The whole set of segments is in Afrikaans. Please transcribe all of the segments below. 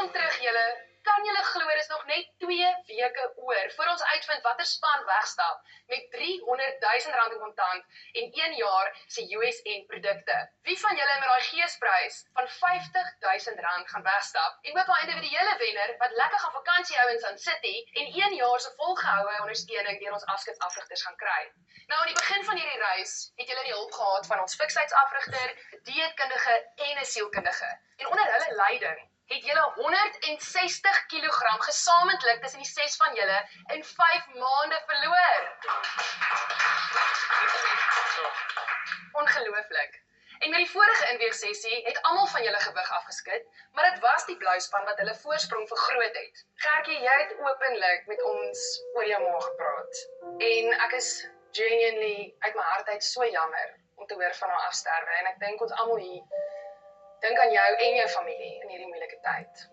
Welkom terug julle. Kan julle glo is nog net 2 weke oor voor ons uitvind watter span wegstap met R300,000 in kontant en 1 jaar se USN produkte. Wie van julle met daai geesprys van R50,000 gaan wegstap en ook 'n individuele wenner wat lekker gaan vakansie hou in Sun City en 1 jaar se volgehoue ondersteuning deur ons afskedsafrigters gaan kry. Nou aan die begin van hierdie reis het julle die hulp gehad van ons fiksheidsafrigter, 'n dieetkundige en 'n sielkundige. En onder hulle leiding het julle 160 kg gesamentlik tussen die 6 van julle in 5 maande verloor. Ongelooflik. En met die vorige inweegsessie het almal van julle gewig afgeskit, maar dit was die blou span wat hulle voorsprong vergroot het. Gertjie, jy het openlik met ons oor jou ma gepraat. En ek is genuinely uit my hart uit so jammer om te hoor van haar afsterwe en ek dink ons almal hier dink aan jou en jou familie in hierdie moeilike tyd.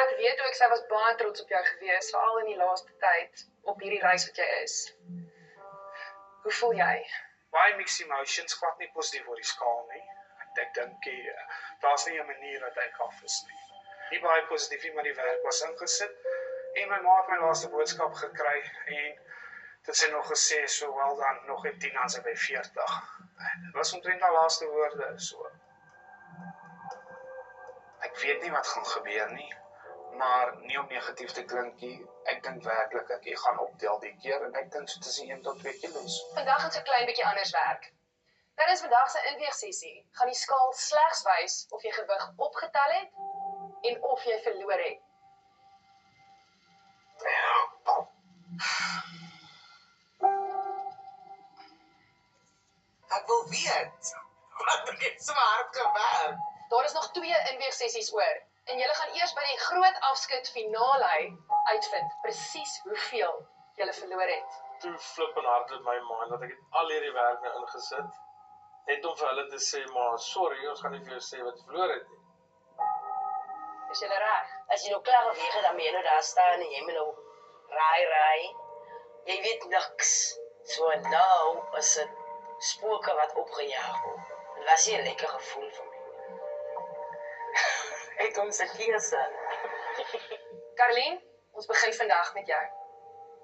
Ek weet ook sy was baie trots op jou gewees, veral in die laaste tyd op hierdie reis wat jy is. Hoe voel jy? Baie mixed emotions, glad nie positief oor die skaal nie. Ek dink daar's nie 'n manier dat hy af is nie. Nie baie positief nie, maar die werk was ingesit en my ma het my laaste boodskap gekry en dit sy nog gesê, so wel dan, nog 'n 10 aan sy by 40. Dit was omtrent haar laaste woorde, so. Ek weet nie wat gaan gebeur nie, maar nie om negatief te klink nie. Ek dink werklik ek gaan optel die keer en ek dink so tussen 1 tot 2 kilos. Vandag gaan 'n klein bietjie anders werk. Tydens vandag se inweegsessie gaan die skaal slegs wys of jy gewig opgetel het en of jy verloor het. Ek wil weet, wat het so hard gewerk? Daar is nog 2 inweegsessies oor en julle gaan eers by die groot afskud finale uitvind presies hoeveel julle verloor het. Toe flip en hard in my mind dat ek het al hierdie werk nou ingesit, net om vir hulle te sê, maar sorry, ons gaan nie vir jou sê wat jy verloor het nie. Is julle reg? As jy nou klaar geweeg het, dan moet jy nou daar staan en jy moet nou raai. Jy weet niks. So nou is dit spooke wat opgejaag word. Dit was nie 'n lekker gevoel vir my. Het ons 'n keuse. Karlien, ons begin vandag met jou.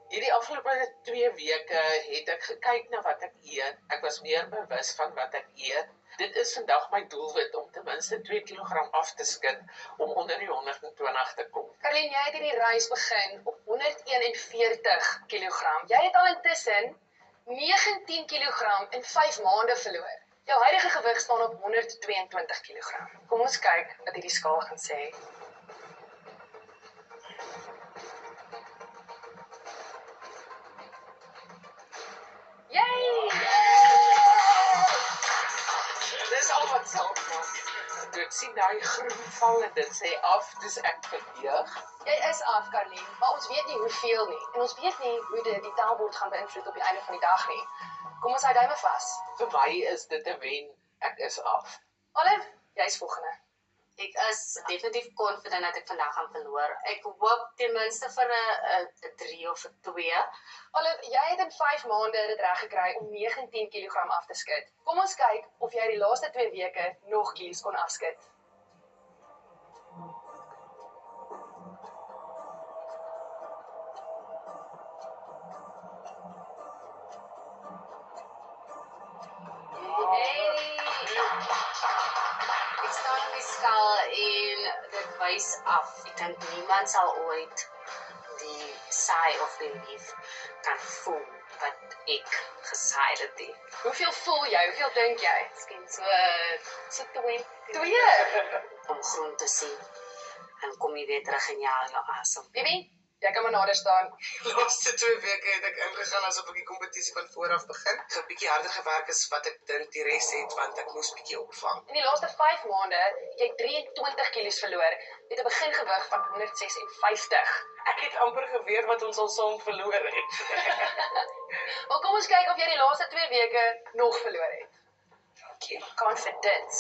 Hierdie afgelope 2 weke het ek gekyk na wat ek eet. Ek was meer bewus van wat ek eet. Dit is vandag my doelwit om ten minste 2 kg af te skud om onder die 120 te kom. Karlien, jy het hierdie reis begin op 141 kg. Jy het al intussen 19 kg in 5 maande verloor. Jou huidige gewig staan op 122 kg. Kom ons kyk wat hierdie skaal gaan sê. Yay! Dis al wat self was. Toe ek sien daai groen val en dit sê af, dis ek verdeeg. Jy is af, Karlien, maar ons weet nie hoeveel nie. En ons weet nie hoe dit die tellbord gaan beïnvloed op die einde van die dag nie. Kom ons hou duime vas. Vir my is dit 'n wen. Ek is af. Olive, jy's volgende. Ek is definitief confident dat ek vandag gaan verloor. Ek hoop ten minste vir 'n 3 of 'n 2. Olive, jy het in 5 maande dit reg gekry om 19 kg af te skud. Kom ons kyk of jy die laaste 2 weke nog kilos kon afskud. Ek staan op die skaal en dit wys af. Ek dink niemand sal ooit die sigh of relief kan voel wat ek gesaai het. Hoeveel voel jy? Hoeveel dink jy? Miskien so 2. om groen te sien. En kom jy weer terug in jou asem. Bibi, jy kan maar nader staan. Laaste 2 weke het ek ingegaan asof ek die kompetisie van voor af begin. So 'n bietjie harder gewerk as wat ek dink die res het, want ek moes bietjie opvang. In die laaste 5 maande het jy 23 kilos verloor met 'n begingewig van 156. Ek het amper geweet wat ons al saam verloor het. Maar kom ons kyk of jy die laaste 2 weke nog verloor het. Dankie. Confidence.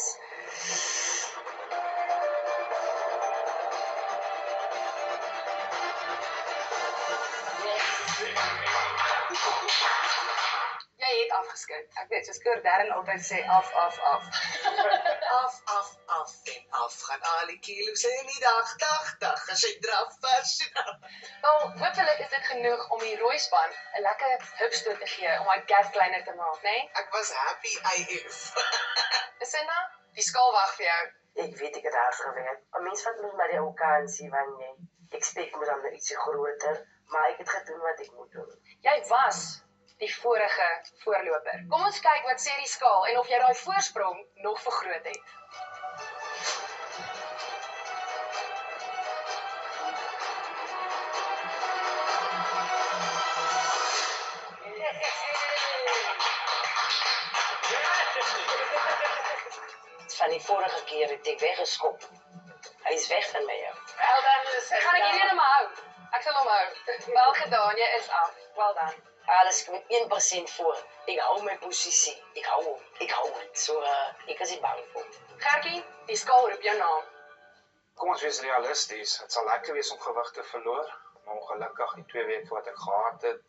Jy het afgeskit. Ek weet, soos Koor Darren altyd sê, af. Af en af gaan al die kilo's in die dag, as jy draf vas. Wel, hopelik is dit genoeg om die rooi span 'n lekker hupstoot te gee om my gap kleiner te maak, né? Ek was happy AF. Lucinda, die skaal wag vir jou. Ek weet ek het hard gewerk. 'n Mens vat mos maar die vakansie want jy expect mos dan ietsie groter, maar ek het gedoen wat ek moet doen. Jy was die vorige voorloper. Kom ons kyk wat sê die skaal en of jy daai voorsprong nog vergroot het. Van die vorige keer het ek weggeskop. Hy is weg van my. Wel dan, gaan ek hierdie maar hou. Ek sal hom hou. Wel gedaan, jy is af. Wel dan. Alles met 1% voor. Ek hou my posisie. Ek hou het. So, ek is nie bang vir. Gertjie, die skaal roep jou naam. Kom ons wees realisties. Het sal lekker wees om gewig te verloor, maar ongelukkig die 2 weke wat ek gehad het,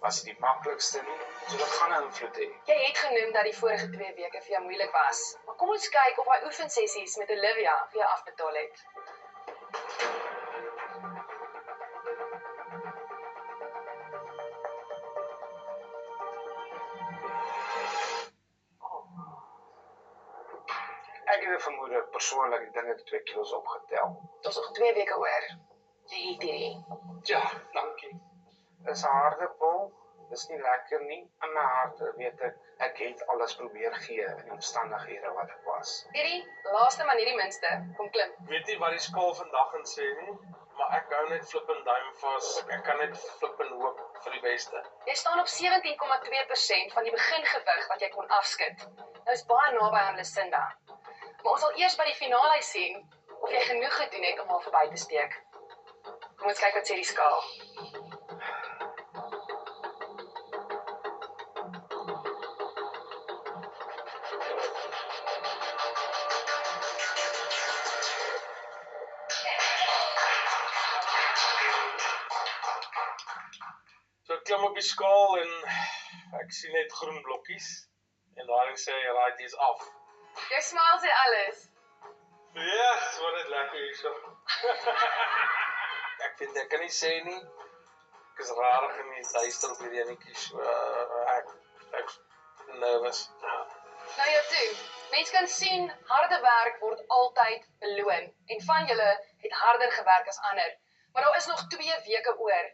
was dit die maklikste nie. So dit gaan 'n invloed hê. Jy het genoem dat die vorige 2 weke vir jou moeilik was. Maar kom ons kyk of daai oefensessies met Olivia vir jou afbetaal het. Ek het 'n vermoede persoonlik, ek dink ek het 2 kilos opgetel. Dit is nog 2 weke oor. Jy het hierdie. Ja, dankie. Dis 'n harde pil. Dis nie lekker nie. In my hart weet ek het alles probeer gee in die omstandighede wat ek was. Hierdie laaste maar nie die minste. Kom klim. Weet nie wat die skaal vandag gaan sê nie, maar ek hou net flip en duim vas. Ek kan net flip en hoop vir die beste. Jy staan op 17,2% van die begingewig wat jy kon afskit. Nou is baie naby aan Lucinda. Maar ons sal eers by die finale sien of jy genoeg gedoen het om haar verby te steek. Kom ons kyk wat sê die skaal. So ek klim op die skaal en ek sien net groen blokkies en daarin sê right is af. Jou smile sê alles. Yes, wat net lekker hierso. Ek weet ek kan nie sê nie. Ek is rarig en die duister op hierdie enetjies. So ek nervous. Nou jou toe. Mens kan sien, harde werk word altyd beloon. En van julle het harder gewerk as ander. Maar daar is nog 2 weke oor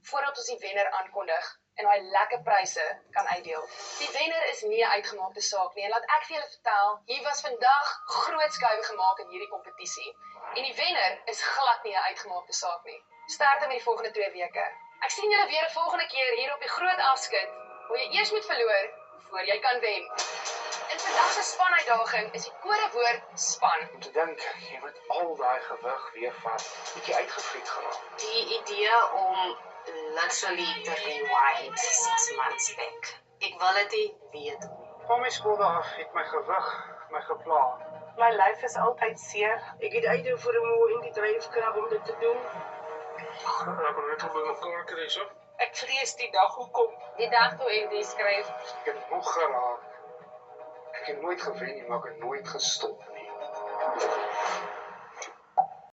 voordat ons die wenner aankondig en daai lekker pryse kan uitdeel. Die wenner is nie 'n uitgemaakte saak nie. En laat ek vir julle vertel, hier was vandag groot skuwe gemaak in hierdie kompetisie. En die wenner is glad nie 'n uitgemaakte saak nie. Sterkte met die volgende 2 weke. Ek sien julle weer 'n volgende keer hier op die groot afskud, waar jy eers moet verloor voor jy kan wen. In vandag se spanuitdaging is die kodewoord span. Om te dink, jy moet al daai gewig weer vat, het jy uitgevriet geraak. Die idee om literally te rewind 6 months back. Ek wil dit nie weet. Van my skool af het my gewig my gepla. My lyf is altyd seer. Ek het uitdou vir 'n moe en die dryfkrag om dit te doen. Ek wil net op mekaar kry so. Ek vrees die dag hoekom. Die dag toe ek die skryf, Ek het moeg geraak. Ek het nooit gewen nie, maar ek het nooit gestop nie.